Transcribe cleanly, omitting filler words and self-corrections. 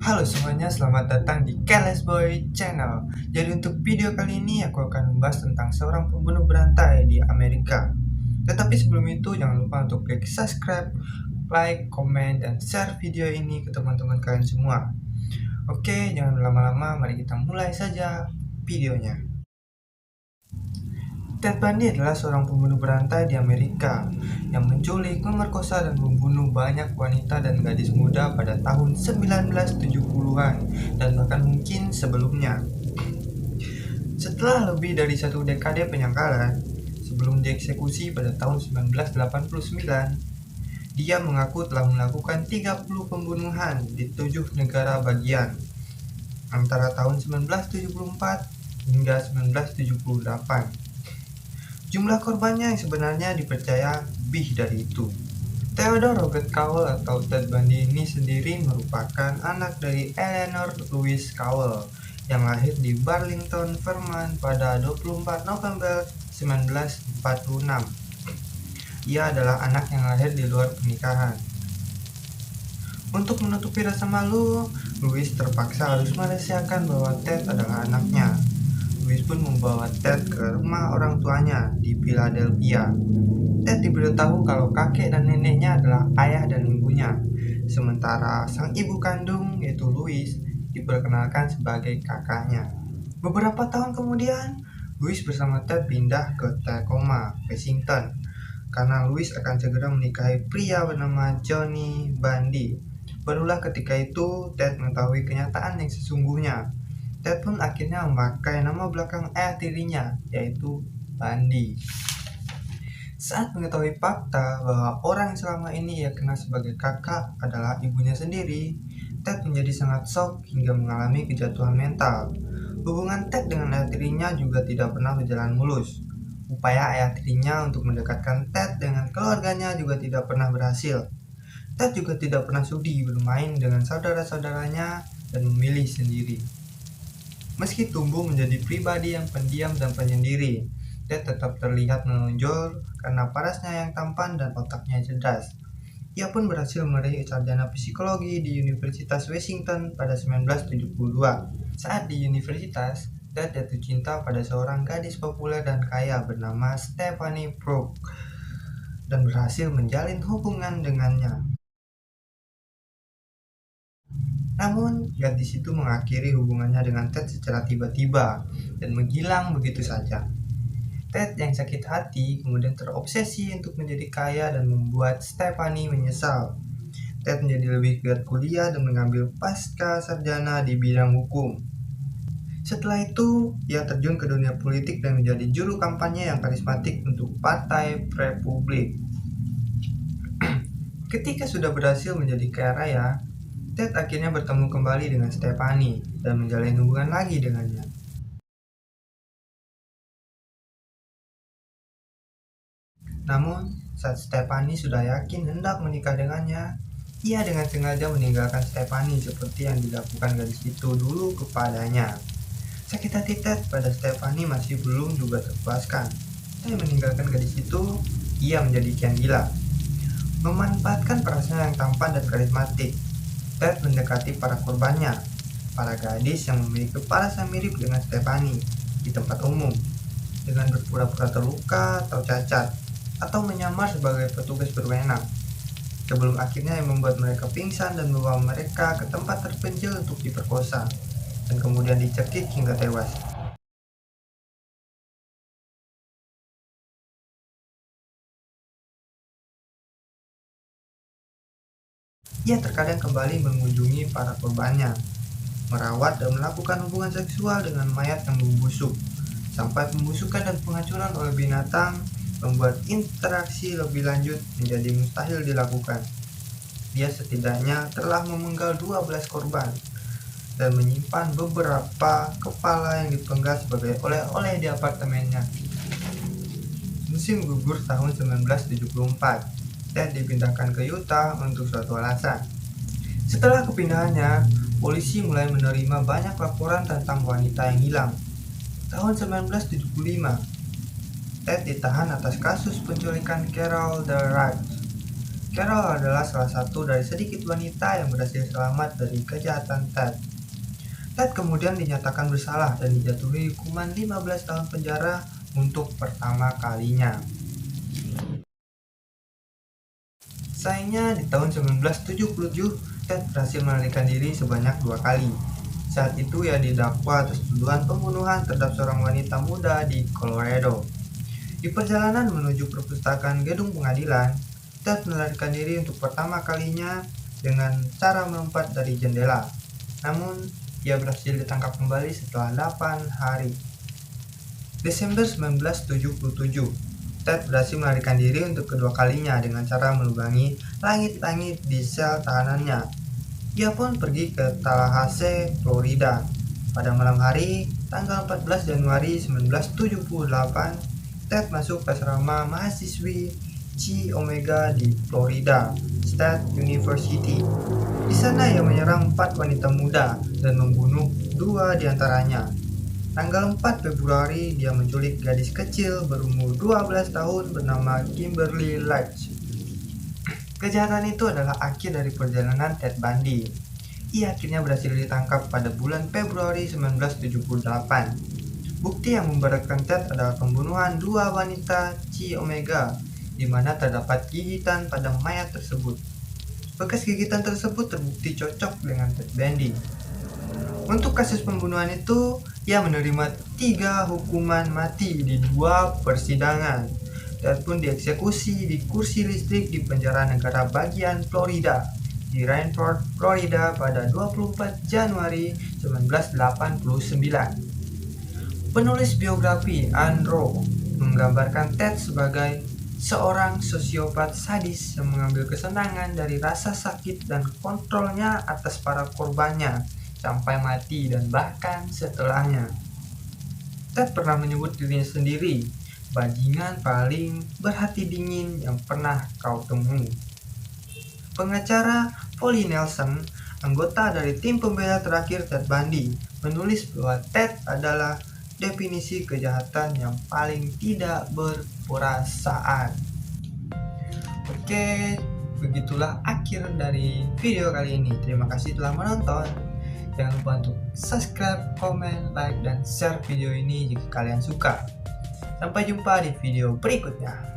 Halo semuanya, selamat datang di Careless Boy Channel. Jadi untuk video kali ini aku akan membahas tentang seorang pembunuh berantai di Amerika. Tetapi sebelum itu jangan lupa untuk klik subscribe, like, komen, dan share video ini ke teman-teman kalian semua. Oke, jangan lama-lama, mari kita mulai saja videonya. Ted Bundy adalah seorang pembunuh berantai di Amerika yang menculik, memerkosa, dan membunuh banyak wanita dan gadis muda pada tahun 1970-an dan bahkan mungkin sebelumnya. Setelah lebih dari satu dekade penyangkalan, sebelum dieksekusi pada tahun 1989, dia mengaku telah melakukan 30 pembunuhan di 7 negara bagian antara tahun 1974 hingga 1978. Jumlah korbannya yang sebenarnya dipercaya lebih dari itu. Theodore Robert Cowell atau Ted Bundy ini sendiri merupakan anak dari Eleanor Louise Cowell yang lahir di Burlington, Vermont pada 24 November 1946. Ia adalah anak yang lahir di luar pernikahan. Untuk menutupi rasa malu, Louise terpaksa harus merahasiakan bahwa Ted adalah anaknya. Louise pun membawa Ted ke rumah orang tuanya di Philadelphia. Ted diberitahu kalau kakek dan neneknya adalah ayah dan ibunya, sementara sang ibu kandung, yaitu Louise, diperkenalkan sebagai kakaknya. Beberapa tahun kemudian, Louise bersama Ted pindah ke Tacoma, Washington, karena Louise akan segera menikahi pria bernama Johnny Bundy. Barulah ketika itu Ted mengetahui kenyataan yang sesungguhnya. Ted pun akhirnya memakai nama belakang ayah tirinya, yaitu Bundy. Saat mengetahui fakta bahwa orang yang selama ini ia kenal sebagai kakak adalah ibunya sendiri, Ted menjadi sangat shock hingga mengalami kejatuhan mental. Hubungan Ted dengan ayah tirinya juga tidak pernah berjalan mulus. Upaya ayah tirinya untuk mendekatkan Ted dengan keluarganya juga tidak pernah berhasil. Ted juga tidak pernah sudi bermain dengan saudara-saudaranya dan memilih sendiri. Meski tumbuh menjadi pribadi yang pendiam dan penyendiri, Ted tetap terlihat menonjol karena parasnya yang tampan dan otaknya cerdas. Ia pun berhasil meraih sarjana psikologi di Universitas Washington pada 1972. Saat di universitas, Ted jatuh cinta pada seorang gadis populer dan kaya bernama Stephanie Brooke dan berhasil menjalin hubungan dengannya. Namun, gadis itu mengakhiri hubungannya dengan Ted secara tiba-tiba dan menghilang begitu saja. Ted yang sakit hati kemudian terobsesi untuk menjadi kaya dan membuat Stephanie menyesal. Ted menjadi lebih giat kuliah dan mengambil pasca sarjana di bidang hukum. Setelah itu, ia terjun ke dunia politik dan menjadi juru kampanye yang karismatik untuk Partai Republik. Ketika sudah berhasil menjadi kaya raya, Ted akhirnya bertemu kembali dengan Stephanie dan menjalin hubungan lagi dengannya. Namun, saat Stephanie sudah yakin hendak menikah dengannya, ia dengan sengaja meninggalkan Stephanie seperti yang dilakukan gadis itu dulu kepadanya. Sakit hati Ted pada Stephanie masih belum juga terpuaskan. Setelah meninggalkan gadis itu, ia menjadi kian gila. Memanfaatkan perasaan yang tampan dan karismatik, Ted mendekati para korbannya, para gadis yang memiliki parasnya mirip dengan Stephanie di tempat umum, dengan berpura-pura terluka atau cacat, atau menyamar sebagai petugas berwenang, sebelum akhirnya yang membuat mereka pingsan dan membawa mereka ke tempat terpencil untuk diperkosa, dan kemudian dicekik hingga tewas. Ia terkadang kembali mengunjungi para korbannya, merawat dan melakukan hubungan seksual dengan mayat yang membusuk, sampai pembusukan dan penghancuran oleh binatang membuat interaksi lebih lanjut menjadi mustahil dilakukan. Dia setidaknya telah memenggal 12 korban dan menyimpan beberapa kepala yang dipenggal sebagai oleh-oleh di apartemennya. Musim gugur tahun 1974, Ted dipindahkan ke Utah untuk suatu alasan. Setelah kepindahannya, polisi mulai menerima banyak laporan tentang wanita yang hilang. Tahun 1975, Ted ditahan atas kasus penculikan Carol Delsarte. Carol adalah salah satu dari sedikit wanita yang berhasil selamat dari kejahatan Ted. Ted kemudian dinyatakan bersalah dan dijatuhi hukuman 15 tahun penjara untuk pertama kalinya. Sayangnya di tahun 1977, Ted berhasil melarikan diri sebanyak 2 kali. Saat itu ia didakwa atas tuduhan pembunuhan terhadap seorang wanita muda di Colorado. Di perjalanan menuju perpustakaan gedung pengadilan, Ted melarikan diri untuk pertama kalinya dengan cara melompat dari jendela. Namun, ia berhasil ditangkap kembali setelah 8 hari. Desember 1977, Ted berhasil melarikan diri untuk kedua kalinya dengan cara melubangi langit-langit di sel tahanannya. Ia pun pergi ke Tallahassee, Florida. Pada malam hari, tanggal 14 Januari 1978, Ted masuk ke asrama mahasiswi Chi Omega di Florida State University. Di sana ia menyerang 4 wanita muda dan membunuh 2 diantaranya. Tanggal 4 Februari, dia menculik gadis kecil berumur 12 tahun bernama Kimberly Lach. Kejahatan itu adalah akhir dari perjalanan Ted Bundy. Ia akhirnya berhasil ditangkap pada bulan Februari 1978. Bukti yang memberatkan Ted adalah pembunuhan 2 wanita Chi Omega, di mana terdapat gigitan pada mayat tersebut. Bekas gigitan tersebut terbukti cocok dengan Ted Bundy. Untuk kasus pembunuhan itu, ia menerima 3 hukuman mati di 2 persidangan. Ted pun dieksekusi di kursi listrik di penjara negara bagian Florida di Rainford, Florida pada 24 Januari 1989. Penulis biografi Andrew menggambarkan Ted sebagai seorang sosiopat sadis yang mengambil kesenangan dari rasa sakit dan kontrolnya atas para korbannya sampai mati dan bahkan setelahnya. Ted pernah menyebut dirinya sendiri bajingan paling berhati dingin yang pernah kau temui. Pengacara Polly Nelson, anggota dari tim pembela terakhir Ted Bundy, menulis bahwa Ted adalah definisi kejahatan yang paling tidak berperasaan. Oke, begitulah akhir dari video kali ini. Terima kasih telah menonton. Jangan lupa untuk subscribe, komen, like, dan share video ini jika kalian suka. Sampai jumpa di video berikutnya.